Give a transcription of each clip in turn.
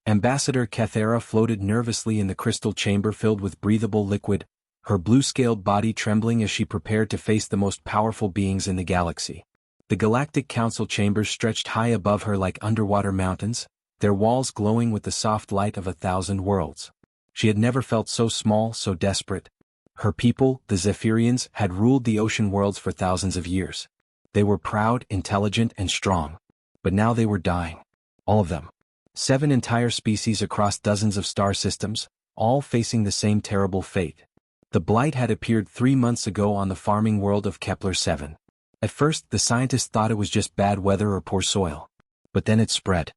Ambassador Kathera floated nervously in the crystal chamber filled with breathable liquid, her blue-scaled body trembling as she prepared to face the most powerful beings in the galaxy. The Galactic Council chambers stretched high above her like underwater mountains, their walls glowing with the soft light of 1,000 worlds. She had never felt so small, so desperate. Her people, the Zephyrians, had ruled the ocean worlds for thousands of years. They were proud, intelligent, and strong. But now they were dying. All of them. 7 entire species across dozens of star systems, all facing the same terrible fate. The blight had appeared 3 months ago on the farming world of Kepler-7. At first, the scientists thought it was just bad weather or poor soil. But then it spread.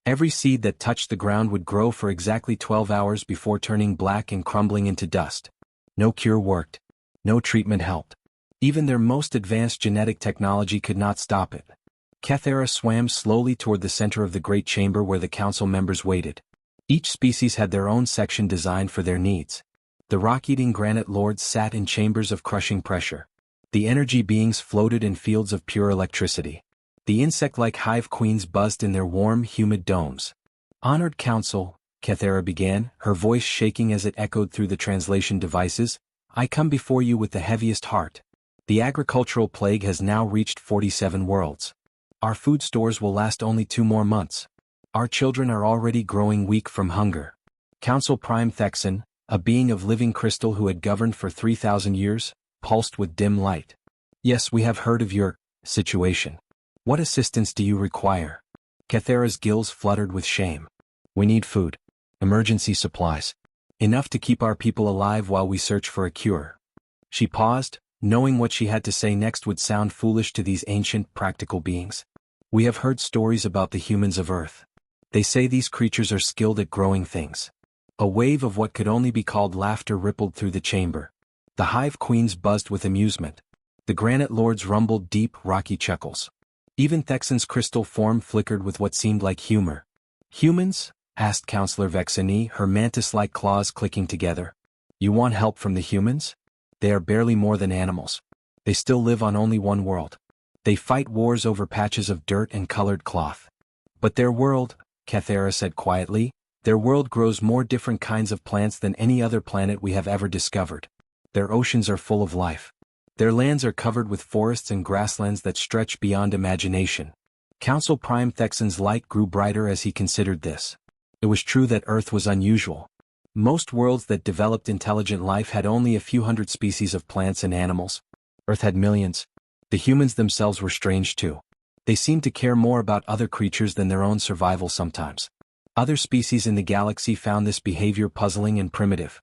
Every seed that touched the ground would grow for exactly 12 hours before turning black and crumbling into dust. No cure worked. No treatment helped. Even their most advanced genetic technology could not stop it. Kathera swam slowly toward the center of the great chamber where the council members waited. Each species had their own section designed for their needs. The rock-eating granite lords sat in chambers of crushing pressure. The energy beings floated in fields of pure electricity. The insect-like hive queens buzzed in their warm, humid domes. Honored Council, Kathera began, her voice shaking as it echoed through the translation devices, I come before you with the heaviest heart. The agricultural plague has now reached 47 worlds. Our food stores will last only 2 more months. Our children are already growing weak from hunger. Council Prime Thexan, a being of living crystal who had governed for 3,000 years, pulsed with dim light. Yes, we have heard of your situation. What assistance do you require? Kathera's gills fluttered with shame. We need food. Emergency supplies. Enough to keep our people alive while we search for a cure. She paused, knowing what she had to say next would sound foolish to these ancient, practical beings. We have heard stories about the humans of Earth. They say these creatures are skilled at growing things. A wave of what could only be called laughter rippled through the chamber. The hive queens buzzed with amusement. The granite lords rumbled deep, rocky chuckles. Even Thexan's crystal form flickered with what seemed like humor. Humans? Asked Counselor Vexani, her mantis-like claws clicking together. You want help from the humans? They are barely more than animals. They still live on only one world. They fight wars over patches of dirt and colored cloth. But their world, Kathera said quietly, their world grows more different kinds of plants than any other planet we have ever discovered. Their oceans are full of life. Their lands are covered with forests and grasslands that stretch beyond imagination. Council Prime Thexan's light grew brighter as he considered this. It was true that Earth was unusual. Most worlds that developed intelligent life had only a few hundred species of plants and animals. Earth had millions. The humans themselves were strange too. They seemed to care more about other creatures than their own survival sometimes. Other species in the galaxy found this behavior puzzling and primitive.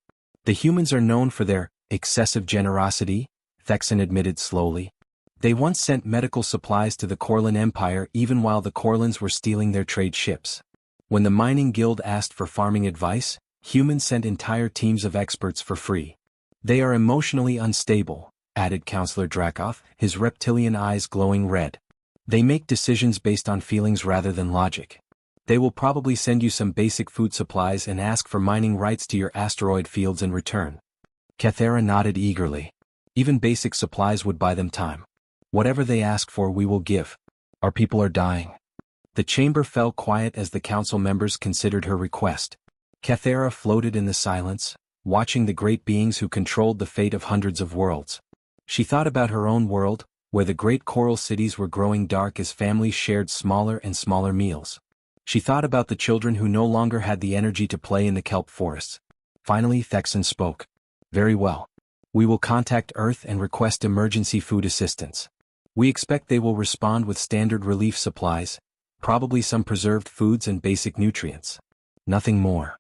The humans are known for their excessive generosity, Thexan admitted slowly. They once sent medical supplies to the Corlin Empire even while the Corlins were stealing their trade ships. When the mining guild asked for farming advice, humans sent entire teams of experts for free. They are emotionally unstable, added Counselor Dracoth, his reptilian eyes glowing red. They make decisions based on feelings rather than logic. They will probably send you some basic food supplies and ask for mining rights to your asteroid fields in return. Kathera nodded eagerly. Even basic supplies would buy them time. Whatever they ask for we will give. Our people are dying. The chamber fell quiet as the council members considered her request. Kathera floated in the silence, watching the great beings who controlled the fate of hundreds of worlds. She thought about her own world, where the great coral cities were growing dark as families shared smaller and smaller meals. She thought about the children who no longer had the energy to play in the kelp forests. Finally Thexan spoke. Very well. We will contact Earth and request emergency food assistance. We expect they will respond with standard relief supplies, probably some preserved foods and basic nutrients. Nothing more.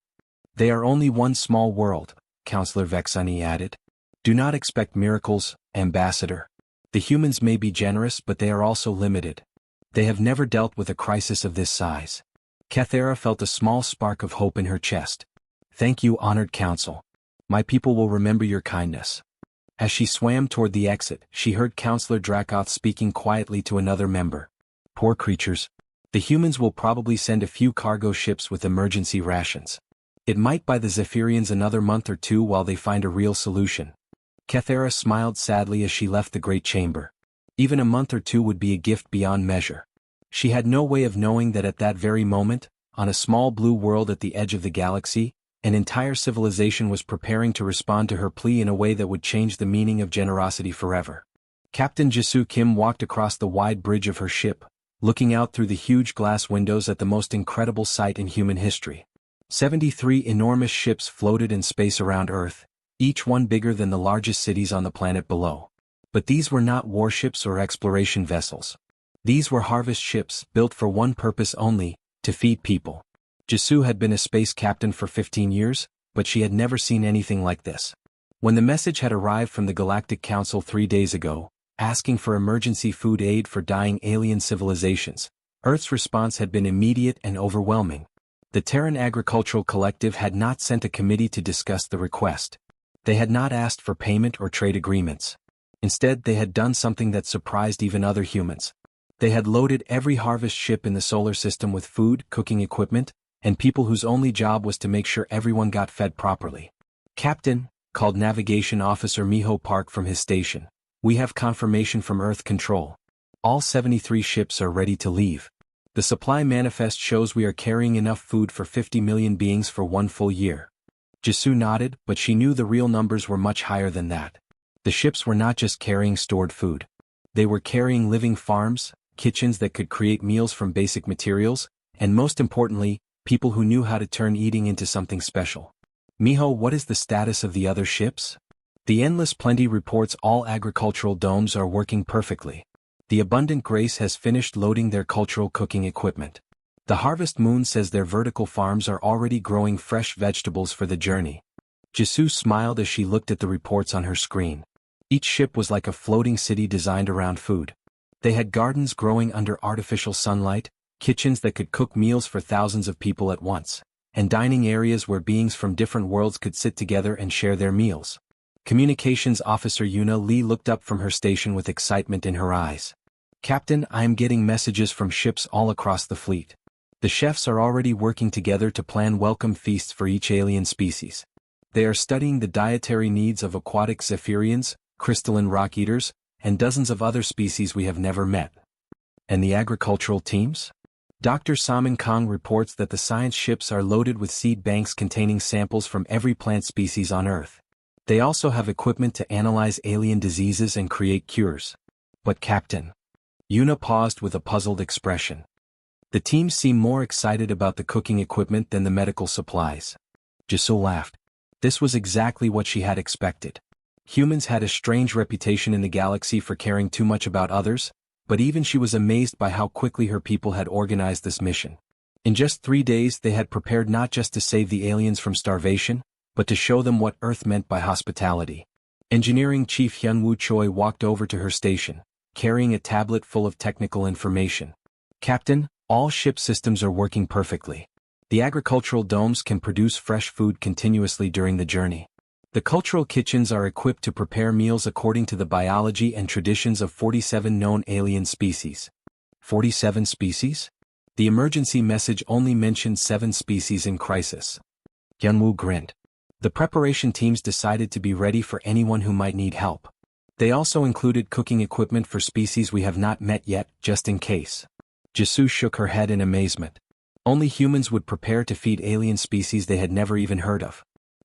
They are only one small world, Counselor Vexani added. Do not expect miracles, Ambassador. The humans may be generous but they are also limited. They have never dealt with a crisis of this size. Kathera felt a small spark of hope in her chest. Thank you, Honored Council. My people will remember your kindness. As she swam toward the exit, she heard Counselor Dracoth speaking quietly to another member. Poor creatures. The humans will probably send a few cargo ships with emergency rations. It might buy the Zephyrians another month or 2 while they find a real solution. Kathera smiled sadly as she left the great chamber. Even a month or 2 would be a gift beyond measure. She had no way of knowing that at that very moment, on a small blue world at the edge of the galaxy, an entire civilization was preparing to respond to her plea in a way that would change the meaning of generosity forever. Captain Jisoo Kim walked across the wide bridge of her ship, looking out through the huge glass windows at the most incredible sight in human history. 73 enormous ships floated in space around Earth, each one bigger than the largest cities on the planet below. But these were not warships or exploration vessels. These were harvest ships built for one purpose only, to feed people. Jisoo had been a space captain for 15 years, but she had never seen anything like this. When the message had arrived from the Galactic Council 3 days ago, asking for emergency food aid for dying alien civilizations, Earth's response had been immediate and overwhelming. The Terran Agricultural Collective had not sent a committee to discuss the request. They had not asked for payment or trade agreements. Instead, they had done something that surprised even other humans. They had loaded every harvest ship in the solar system with food, cooking equipment, and people whose only job was to make sure everyone got fed properly. "Captain," called Navigation Officer Miho Park from his station, "we have confirmation from Earth Control. All 73 ships are ready to leave. The supply manifest shows we are carrying enough food for 50 million beings for 1 full year." Jisoo nodded, but she knew the real numbers were much higher than that. The ships were not just carrying stored food. They were carrying living farms, kitchens that could create meals from basic materials, and most importantly, people who knew how to turn eating into something special. "Miho, what is the status of the other ships?" "The Endless Plenty reports all agricultural domes are working perfectly. The Abundant Grace has finished loading their cultural cooking equipment. The Harvest Moon says their vertical farms are already growing fresh vegetables for the journey." Jisoo smiled as she looked at the reports on her screen. Each ship was like a floating city designed around food. They had gardens growing under artificial sunlight, kitchens that could cook meals for thousands of people at once, and dining areas where beings from different worlds could sit together and share their meals. Communications Officer Yuna Lee looked up from her station with excitement in her eyes. "Captain, I am getting messages from ships all across the fleet. The chefs are already working together to plan welcome feasts for each alien species. They are studying the dietary needs of aquatic Zephyrians, crystalline rock-eaters, and dozens of other species we have never met." "And the agricultural teams?" Dr. Salman Kong reports that the science ships are loaded with seed banks containing samples from every plant species on Earth. They also have equipment to analyze alien diseases and create cures. "But Captain..." Yuna paused with a puzzled expression. "The teams seem more excited about the cooking equipment than the medical supplies." Jisoo laughed. This was exactly what she had expected. Humans had a strange reputation in the galaxy for caring too much about others, but even she was amazed by how quickly her people had organized this mission. In just 3 days they had prepared not just to save the aliens from starvation, but to show them what Earth meant by hospitality. Engineering Chief Hyunwoo Choi walked over to her station, carrying a tablet full of technical information. "Captain, all ship systems are working perfectly. The agricultural domes can produce fresh food continuously during the journey. The cultural kitchens are equipped to prepare meals according to the biology and traditions of 47 known alien species." 47 species? The emergency message only mentioned 7 species in crisis. Hyunwoo grinned. The preparation teams decided to be ready for anyone who might need help. They also included cooking equipment for species we have not met yet, just in case. Jisoo shook her head in amazement. Only humans would prepare to feed alien species they had never even heard of.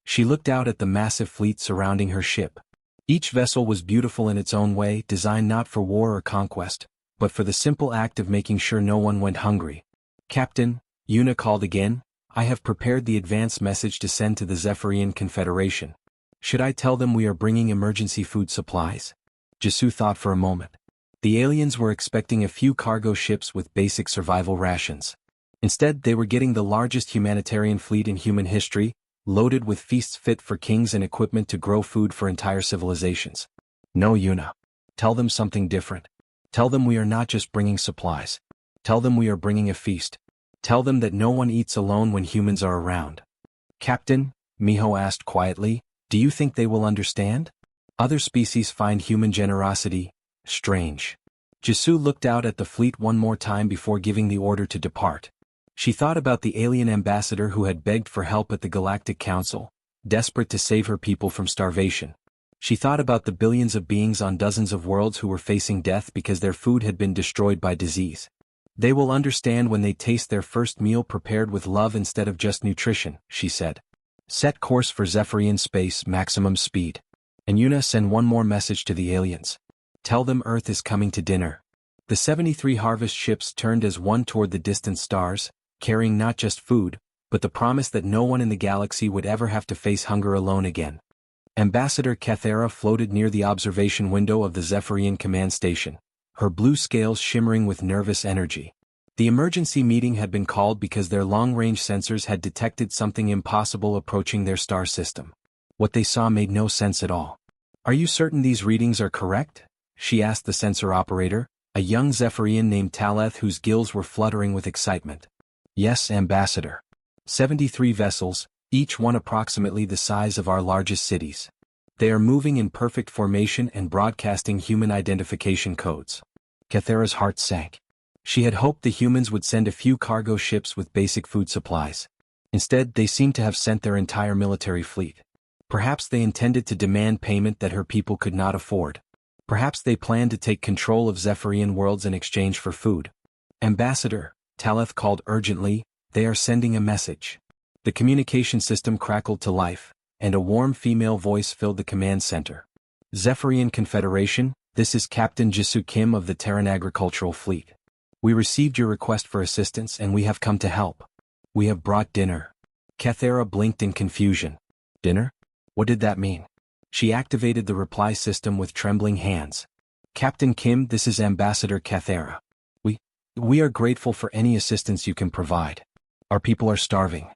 She looked out at the massive fleet surrounding her ship. Each vessel was beautiful in its own way, designed not for war or conquest, but for the simple act of making sure no one went hungry. "Captain," Yuna called again, "I have prepared the advance message to send to the Zephyrian Confederation. Should I tell them we are bringing emergency food supplies?" Jisoo thought for a moment. The aliens were expecting a few cargo ships with basic survival rations. Instead, they were getting the largest humanitarian fleet in human history, loaded with feasts fit for kings and equipment to grow food for entire civilizations. "No, Yuna. Tell them something different. Tell them we are not just bringing supplies. Tell them we are bringing a feast. Tell them that no one eats alone when humans are around." "Captain," Miho asked quietly, "do you think they will understand? Other species find human generosity strange." Jisoo looked out at the fleet one more time before giving the order to depart. She thought about the alien ambassador who had begged for help at the Galactic Council, desperate to save her people from starvation. She thought about the billions of beings on dozens of worlds who were facing death because their food had been destroyed by disease. They will understand when they taste their first meal prepared with love instead of just nutrition, she said. Set course for Zephyrian space, maximum speed. And Yuna, send one more message to the aliens. Tell them Earth is coming to dinner. The 73 harvest ships turned as one toward the distant stars, carrying not just food, but the promise that no one in the galaxy would ever have to face hunger alone again. Ambassador Kathera floated near the observation window of the Zephyrian command station, her blue scales shimmering with nervous energy. The emergency meeting had been called because their long-range sensors had detected something impossible approaching their star system. What they saw made no sense at all. Are you certain these readings are correct? She asked the sensor operator, a young Zephyrian named Taleth whose gills were fluttering with excitement. Yes, Ambassador. 73 vessels, each one approximately the size of our largest cities. They are moving in perfect formation and broadcasting human identification codes. Kathera's heart sank. She had hoped the humans would send a few cargo ships with basic food supplies. Instead, they seemed to have sent their entire military fleet. Perhaps they intended to demand payment that her people could not afford. Perhaps they planned to take control of Zephyrian worlds in exchange for food. Ambassador, Taleth called urgently, they are sending a message. The communication system crackled to life, and a warm female voice filled the command center. Zephyrian Confederation, this is Captain Jisoo Kim of the Terran Agricultural Fleet. We received your request for assistance and we have come to help. We have brought dinner. Kathera blinked in confusion. Dinner? What did that mean? She activated the reply system with trembling hands. Captain Kim, this is Ambassador Kathera. We are grateful for any assistance you can provide. Our people are starving.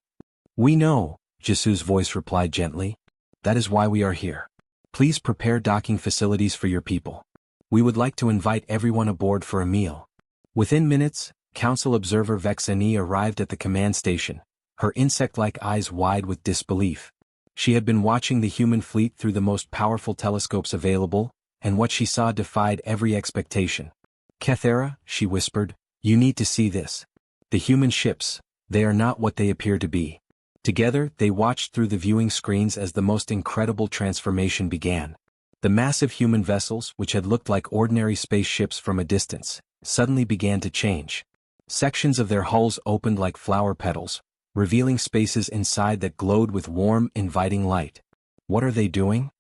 We know, Jisoo's voice replied gently. That is why we are here. Please prepare docking facilities for your people. We would like to invite everyone aboard for a meal. Within minutes, Council Observer Vexeni arrived at the command station, her insect-like eyes wide with disbelief. She had been watching the human fleet through the most powerful telescopes available, and what she saw defied every expectation. Kathera, she whispered, you need to see this. The human ships, they are not what they appear to be. Together, they watched through the viewing screens as the most incredible transformation began. The massive human vessels, which had looked like ordinary spaceships from a distance, suddenly began to change. Sections of their hulls opened like flower petals, revealing spaces inside that glowed with warm, inviting light. What are they doing?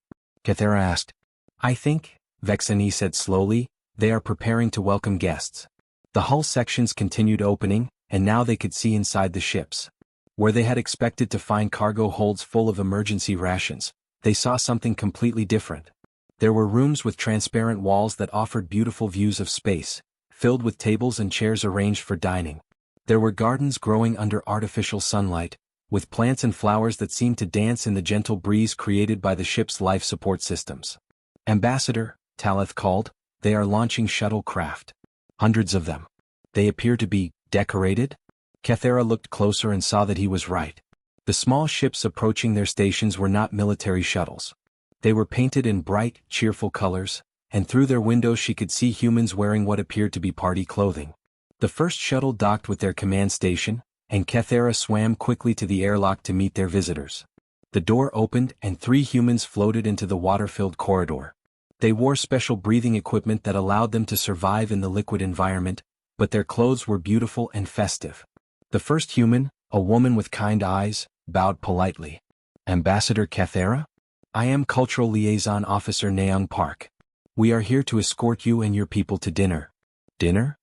Kathera asked. I think, Vexeni said slowly, they are preparing to welcome guests. The hull sections continued opening, and now they could see inside the ships. Where they had expected to find cargo holds full of emergency rations, they saw something completely different. There were rooms with transparent walls that offered beautiful views of space, filled with tables and chairs arranged for dining. There were gardens growing under artificial sunlight, with plants and flowers that seemed to dance in the gentle breeze created by the ship's life support systems. Ambassador, Taleth called, they are launching shuttlecraft. Hundreds of them. They appear to be decorated? Kathera looked closer and saw that he was right. The small ships approaching their stations were not military shuttles. They were painted in bright, cheerful colors, and through their windows she could see humans wearing what appeared to be party clothing. The first shuttle docked with their command station, and Kathera swam quickly to the airlock to meet their visitors. The door opened and 3 humans floated into the water-filled corridor. They wore special breathing equipment that allowed them to survive in the liquid environment, but their clothes were beautiful and festive. The first human, a woman with kind eyes, bowed politely. Ambassador Kathera? I am Cultural Liaison Officer Naeung Park. We are here to escort you and your people to dinner. Dinner?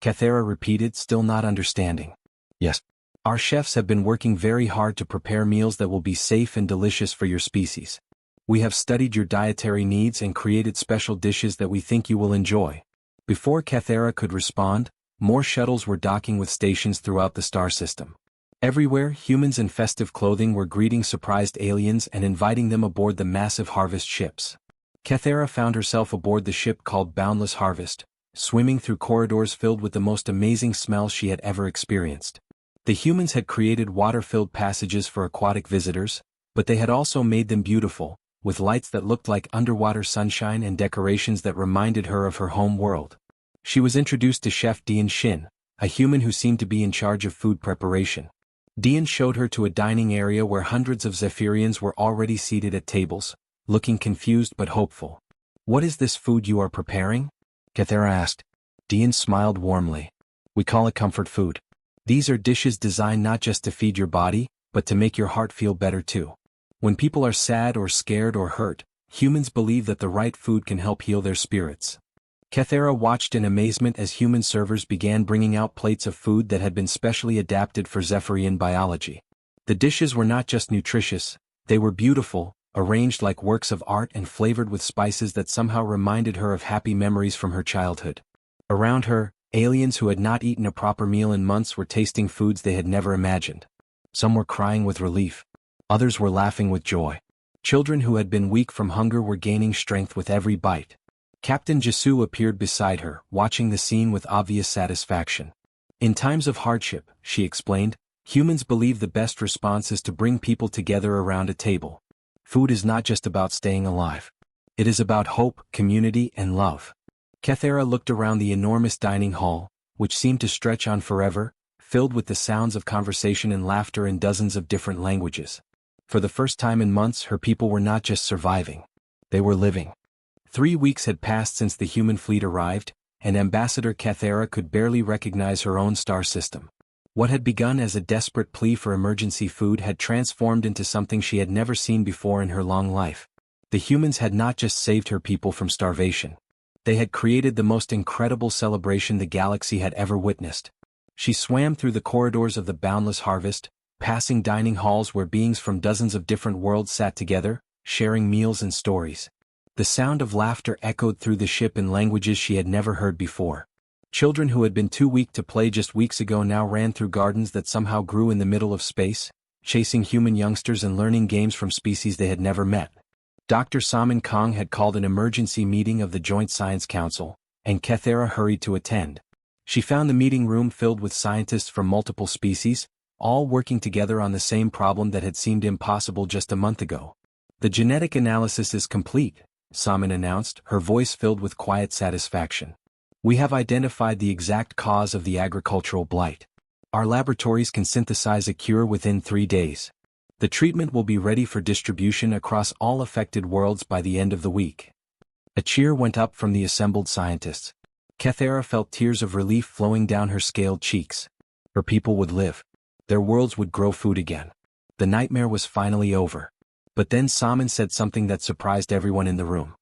Kathera repeated, still not understanding. Yes. Our chefs have been working very hard to prepare meals that will be safe and delicious for your species. We have studied your dietary needs and created special dishes that we think you will enjoy. Before Kathera could respond, more shuttles were docking with stations throughout the star system. Everywhere, humans in festive clothing were greeting surprised aliens and inviting them aboard the massive harvest ships. Kathera found herself aboard the ship called Boundless Harvest, swimming through corridors filled with the most amazing smells she had ever experienced. The humans had created water-filled passages for aquatic visitors, but they had also made them beautiful, with lights that looked like underwater sunshine and decorations that reminded her of her home world. She was introduced to Chef Dian Shin, a human who seemed to be in charge of food preparation. Dian showed her to a dining area where hundreds of Zephyrians were already seated at tables, looking confused but hopeful. What is this food you are preparing? Kathera asked. Dian smiled warmly. We call it comfort food. These are dishes designed not just to feed your body, but to make your heart feel better too. When people are sad or scared or hurt, humans believe that the right food can help heal their spirits. Kethera watched in amazement as human servers began bringing out plates of food that had been specially adapted for Zephyrian biology. The dishes were not just nutritious, they were beautiful, arranged like works of art and flavored with spices that somehow reminded her of happy memories from her childhood. Around her, aliens who had not eaten a proper meal in months were tasting foods they had never imagined. Some were crying with relief. Others were laughing with joy. Children who had been weak from hunger were gaining strength with every bite. Captain Jisoo appeared beside her, watching the scene with obvious satisfaction. In times of hardship, she explained, humans believe the best response is to bring people together around a table. Food is not just about staying alive. It is about hope, community, and love. Kethera looked around the enormous dining hall, which seemed to stretch on forever, filled with the sounds of conversation and laughter in dozens of different languages. For the first time in months, her people were not just surviving. They were living. 3 weeks had passed since the human fleet arrived, and Ambassador Kethera could barely recognize her own star system. What had begun as a desperate plea for emergency food had transformed into something she had never seen before in her long life. The humans had not just saved her people from starvation. They had created the most incredible celebration the galaxy had ever witnessed. She swam through the corridors of the boundless harvest, passing dining halls where beings from dozens of different worlds sat together, sharing meals and stories. The sound of laughter echoed through the ship in languages she had never heard before. Children who had been too weak to play just weeks ago now ran through gardens that somehow grew in the middle of space, chasing human youngsters and learning games from species they had never met. Dr. Salman Kong had called an emergency meeting of the Joint Science Council, and Kethera hurried to attend. She found the meeting room filled with scientists from multiple species, all working together on the same problem that had seemed impossible just a month ago. The genetic analysis is complete, Salman announced, her voice filled with quiet satisfaction. We have identified the exact cause of the agricultural blight. Our laboratories can synthesize a cure within 3 days. The treatment will be ready for distribution across all affected worlds by the end of the week. A cheer went up from the assembled scientists. Kethera felt tears of relief flowing down her scaled cheeks. Her people would live. Their worlds would grow food again. The nightmare was finally over. But then Salman said something that surprised everyone in the room.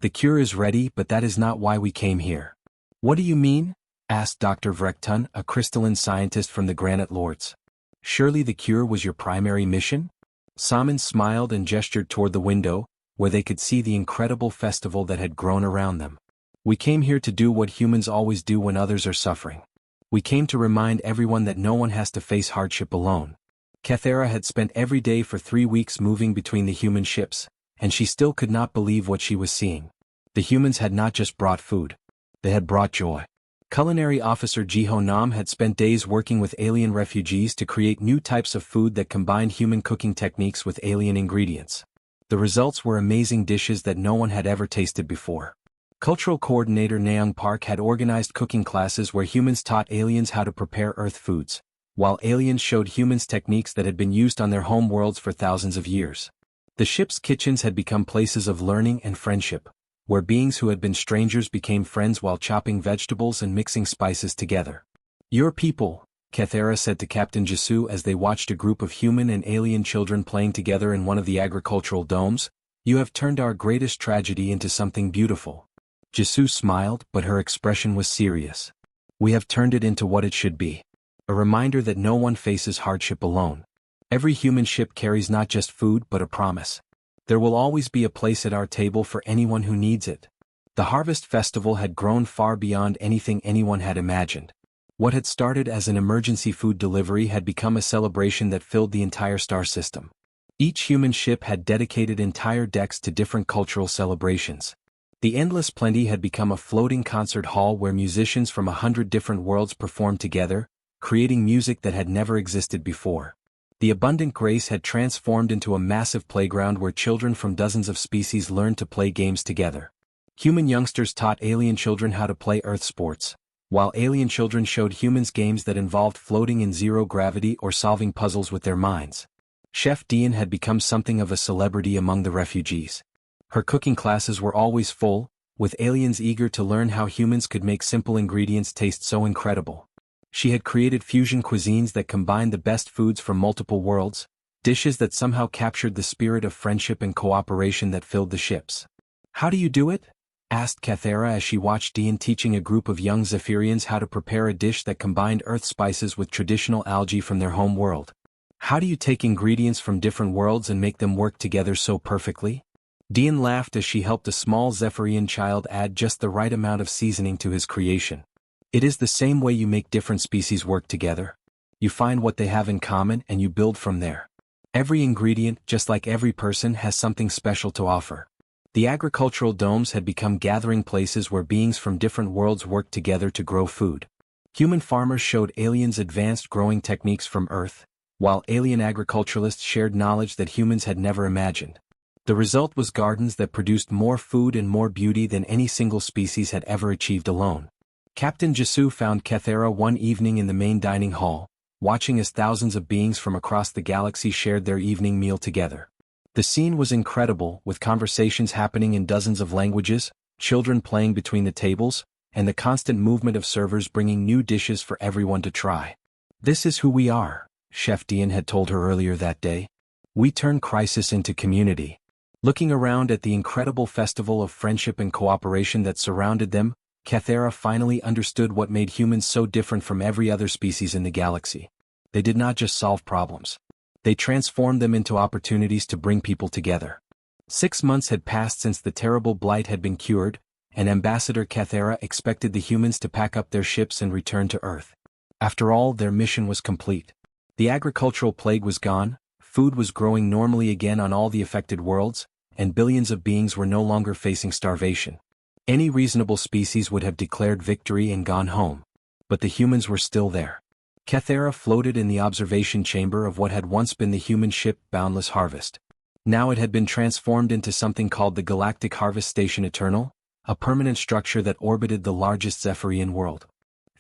The cure is ready, but that is not why we came here. What do you mean? Asked Dr. Vrechtun, a crystalline scientist from the Granite Lords. Surely the cure was your primary mission? Salman smiled and gestured toward the window, where they could see the incredible festival that had grown around them. We came here to do what humans always do when others are suffering. We came to remind everyone that no one has to face hardship alone. Kethera had spent every day for 3 weeks moving between the human ships, and she still could not believe what she was seeing. The humans had not just brought food. They had brought joy. Culinary officer Jiho Nam had spent days working with alien refugees to create new types of food that combined human cooking techniques with alien ingredients. The results were amazing dishes that no one had ever tasted before. Cultural coordinator Naeung Park had organized cooking classes where humans taught aliens how to prepare Earth foods, while aliens showed humans techniques that had been used on their home worlds for thousands of years. The ship's kitchens had become places of learning and friendship, where beings who had been strangers became friends while chopping vegetables and mixing spices together. Your people, Kethera said to Captain Jisoo as they watched a group of human and alien children playing together in one of the agricultural domes, you have turned our greatest tragedy into something beautiful. Jisoo smiled, but her expression was serious. We have turned it into what it should be. A reminder that no one faces hardship alone. Every human ship carries not just food but a promise. There will always be a place at our table for anyone who needs it. The Harvest Festival had grown far beyond anything anyone had imagined. What had started as an emergency food delivery had become a celebration that filled the entire star system. Each human ship had dedicated entire decks to different cultural celebrations. The Endless Plenty had become a floating concert hall where musicians from 100 different worlds performed together, creating music that had never existed before. The Abundant Grace had transformed into a massive playground where children from dozens of species learned to play games together. Human youngsters taught alien children how to play Earth sports, while alien children showed humans games that involved floating in zero gravity or solving puzzles with their minds. Chef Dian had become something of a celebrity among the refugees. Her cooking classes were always full, with aliens eager to learn how humans could make simple ingredients taste so incredible. She had created fusion cuisines that combined the best foods from multiple worlds, dishes that somehow captured the spirit of friendship and cooperation that filled the ships. "How do you do it?" asked Cathera as she watched Dean teaching a group of young Zephyrians how to prepare a dish that combined earth spices with traditional algae from their home world. "How do you take ingredients from different worlds and make them work together so perfectly?" Dean laughed as she helped a small Zephyrian child add just the right amount of seasoning to his creation. "It is the same way you make different species work together. You find what they have in common and you build from there. Every ingredient, just like every person, has something special to offer." The agricultural domes had become gathering places where beings from different worlds worked together to grow food. Human farmers showed aliens advanced growing techniques from Earth, while alien agriculturalists shared knowledge that humans had never imagined. The result was gardens that produced more food and more beauty than any single species had ever achieved alone. Captain Jisoo found Cathera one evening in the main dining hall, watching as thousands of beings from across the galaxy shared their evening meal together. The scene was incredible, with conversations happening in dozens of languages, children playing between the tables, and the constant movement of servers bringing new dishes for everyone to try. "This is who we are," Chef Dean had told her earlier that day. "We turn crisis into community." Looking around at the incredible festival of friendship and cooperation that surrounded them, Cathera finally understood what made humans so different from every other species in the galaxy. They did not just solve problems. They transformed them into opportunities to bring people together. 6 months had passed since the terrible blight had been cured, and Ambassador Cathera expected the humans to pack up their ships and return to Earth. After all, their mission was complete. The agricultural plague was gone, food was growing normally again on all the affected worlds, and billions of beings were no longer facing starvation. Any reasonable species would have declared victory and gone home. But the humans were still there. Cathera floated in the observation chamber of what had once been the human ship Boundless Harvest. Now it had been transformed into something called the Galactic Harvest Station Eternal, a permanent structure that orbited the largest Zephyrian world.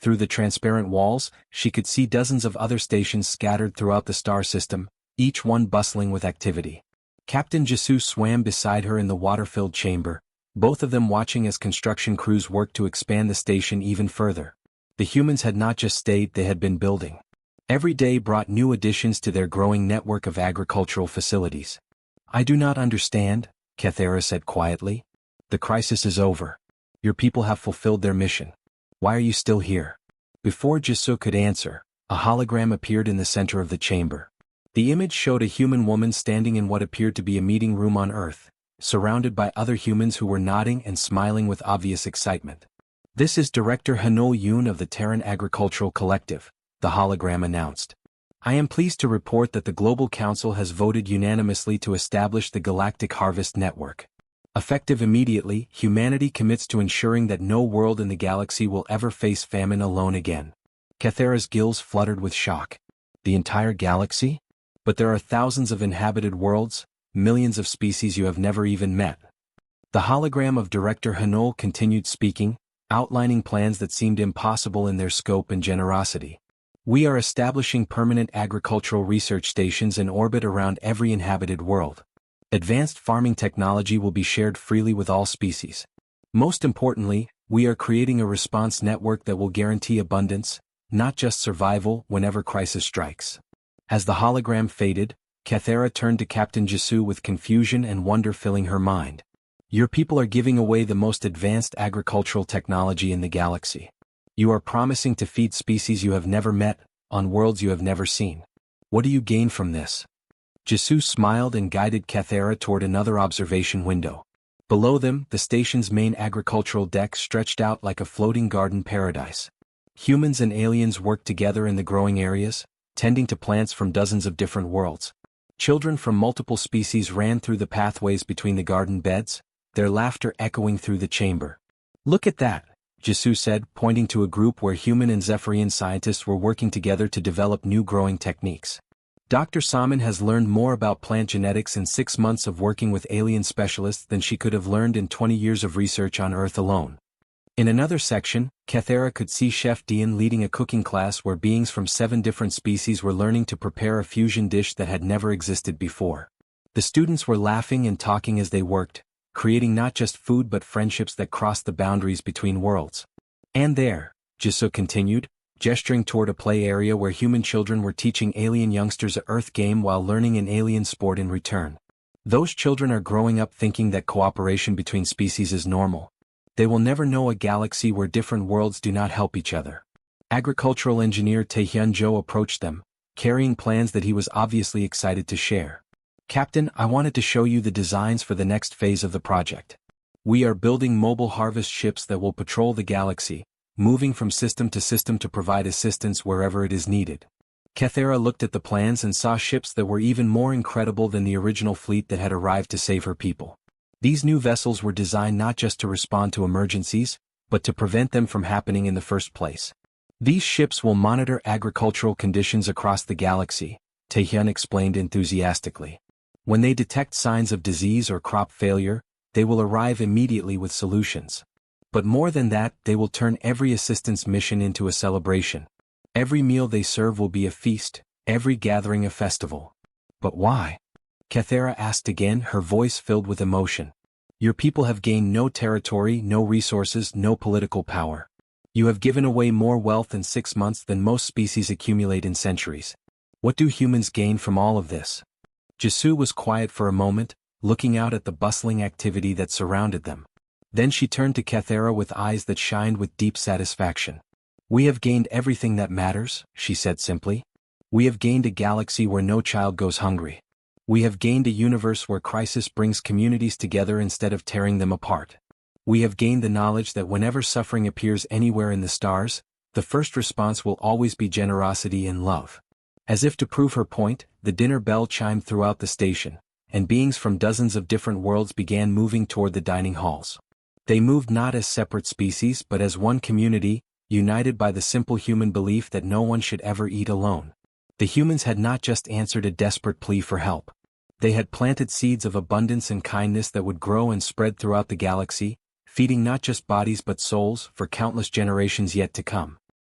Through the transparent walls, she could see dozens of other stations scattered throughout the star system, each one bustling with activity. Captain Jisoo swam beside her in the water-filled chamber, both of them watching as construction crews worked to expand the station even further. The humans had not just stayed, they had been building. Every day brought new additions to their growing network of agricultural facilities. "I do not understand," Cathera said quietly. "The crisis is over. Your people have fulfilled their mission. Why are you still here?" Before Jisoo could answer, a hologram appeared in the center of the chamber. The image showed a human woman standing in what appeared to be a meeting room on Earth, surrounded by other humans who were nodding and smiling with obvious excitement. "This is Director Hanol Yoon of the Terran Agricultural Collective," the hologram announced. "I am pleased to report that the Global Council has voted unanimously to establish the Galactic Harvest Network. Effective immediately, humanity commits to ensuring that no world in the galaxy will ever face famine alone again." Cathera's gills fluttered with shock. "The entire galaxy? But there are thousands of inhabited worlds, millions of species you have never even met." The hologram of Director Hanol continued speaking, outlining plans that seemed impossible in their scope and generosity. "We are establishing permanent agricultural research stations in orbit around every inhabited world. Advanced farming technology will be shared freely with all species. Most importantly, we are creating a response network that will guarantee abundance, not just survival, whenever crisis strikes." As the hologram faded, Cathera turned to Captain Jisoo with confusion and wonder filling her mind. "Your people are giving away the most advanced agricultural technology in the galaxy. You are promising to feed species you have never met, on worlds you have never seen. What do you gain from this?" Jisoo smiled and guided Cathera toward another observation window. Below them, the station's main agricultural deck stretched out like a floating garden paradise. Humans and aliens worked together in the growing areas, tending to plants from dozens of different worlds. Children from multiple species ran through the pathways between the garden beds, their laughter echoing through the chamber. "Look at that," Jisoo said, pointing to a group where human and Zephyrian scientists were working together to develop new growing techniques. "Dr. Salmon has learned more about plant genetics in 6 months of working with alien specialists than she could have learned in 20 years of research on Earth alone." In another section, Cathera could see Chef Dean leading a cooking class where beings from 7 different species were learning to prepare a fusion dish that had never existed before. The students were laughing and talking as they worked, creating not just food but friendships that crossed the boundaries between worlds. "And there," Jisoo continued, gesturing toward a play area where human children were teaching alien youngsters a Earth game while learning an alien sport in return. Those children are growing up thinking that cooperation between species is normal. They will never know a galaxy where different worlds do not help each other. Agricultural engineer Taehyun-jo approached them, carrying plans that he was obviously excited to share. Captain, I wanted to show you the designs for the next phase of the project. We are building mobile harvest ships that will patrol the galaxy, moving from system to provide assistance wherever it is needed. Kathera looked at the plans and saw ships that were even more incredible than the original fleet that had arrived to save her people. These new vessels were designed not just to respond to emergencies, but to prevent them from happening in the first place. These ships will monitor agricultural conditions across the galaxy, Taehyun explained enthusiastically. When they detect signs of disease or crop failure, they will arrive immediately with solutions. But more than that, they will turn every assistance mission into a celebration. Every meal they serve will be a feast, every gathering a festival. But why? Kathera asked again, her voice filled with emotion. Your people have gained no territory, no resources, no political power. You have given away more wealth in 6 months than most species accumulate in centuries. What do humans gain from all of this? Jisoo was quiet for a moment, looking out at the bustling activity that surrounded them. Then she turned to Kathera with eyes that shined with deep satisfaction. We have gained everything that matters, she said simply. We have gained a galaxy where no child goes hungry. We have gained a universe where crisis brings communities together instead of tearing them apart. We have gained the knowledge that whenever suffering appears anywhere in the stars, the first response will always be generosity and love. As if to prove her point, the dinner bell chimed throughout the station, and beings from dozens of different worlds began moving toward the dining halls. They moved not as separate species but as one community, united by the simple human belief that no one should ever eat alone. The humans had not just answered a desperate plea for help. They had planted seeds of abundance and kindness that would grow and spread throughout the galaxy, feeding not just bodies but souls for countless generations yet to come.